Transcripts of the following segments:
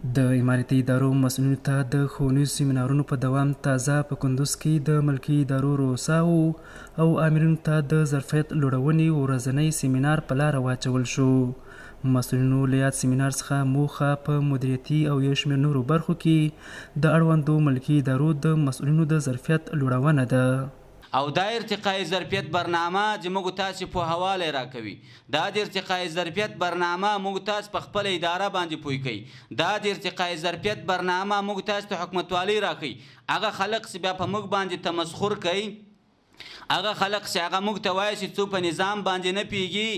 د امارتي ادارو مسؤلینو ته د ښوونیزو سیمینارونو په دوام تازه په کندوز کې د ملکي ادارو رؤساو او آمرینو ته د ظرفیت لوړونې ورځنی سیمینار په لاره واچول شو. مسؤلینو له یاد سیمینار څخه موخه په مدیریتي او یو شمېر نورو برخو کې د اړوندو ملکي ادارو د مسؤلینو د ظرفیت لوړونه ده. او دا ارتقای ظرفیت برنامه چې موږ تاسو په حواله راکوي، دا د ارتقای ظرفیت برنامه موږ تاسو په خپل اداره باندې پوي کوي، دا د ارتقای ظرفیت برنامه موږ تاسو ته حکومتوالي راکوي. هغه خلک چې بیا په موږ باندې تمسخر کوي، هغه خلک چې هغه موږ ته وایي چې څوک په نظام باندې نه پیږي،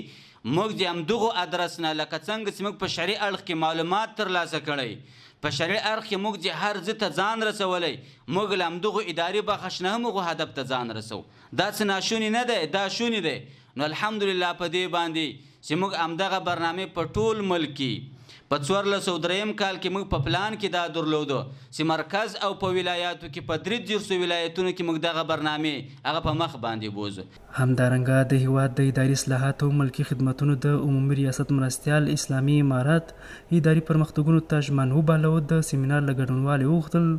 موږ د همدغو ادرس نه لکه څنګه چې موږ په شرعي اړخ کې معلومات ترلاسه کړی، په شرعي اړخ کې موږ چې هر ځای ته ځان رسولی، موږ له همدغو ادارې بخش نه هم هغو هدف ته ځان رسو. دا څه ناشوني نه دی، دا شوني دی. نو الحمدلله په دې باندې چې موږ همدغه برنامې په ټول ملک کې په 1403 کال کې موږ په پلان کې دا درلودو چې مرکز او په ولایاتو کې په 3 ولایتونو کې موږ دغه برنامې هغه په مخ باندې بوزو. همدارنګه د هیواد د اداري اصلاحاتو ملکي خدمتونو د عمومي ریاست مرستیال اسلامي امارت اداري پرمختګونو ته ژمن وباله د سیمینار له ګډونوالو وغوښتل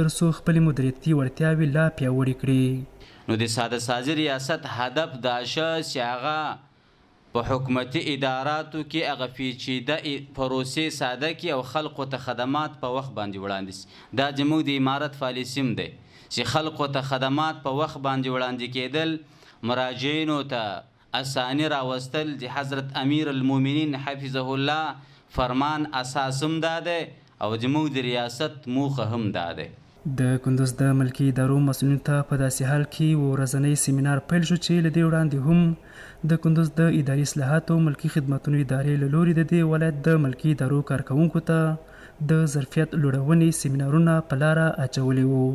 تر څو خپلې مدیریتي وړتیاوې لا پیاوړې کړي. نو د ساده سازي ریاست هدف دا شه چې هغه په حکومتي اداراتو کې هغه پیچیده پروسې ساده کړي او خلقو ته خدمات په وخت باندې وړاندې شي. دا زموږ د امارت پالیسي دی چې خلقو ته خدمات په وخت باندې وړاندې کېدل، مراجعینو ته اساني راوستل د حضرت امیر المؤمنین حفظه الله فرمان اساس هم دا دی او زموږ د ریاست موخه هم دا دی. د کندوز د ملکي ادارو مسؤلینو ته په داسې حال کې ورځنی سیمینار پیل شو چې له دې وړاندې هم د کندوز د اداري اصلاحاتو ملکي خدمتونو ادارې له لوري د دې ولایت د ملکي ادارو کارکوونکو ته د ظرفیت لوړونې سیمینارونه په لاره اچولي وو.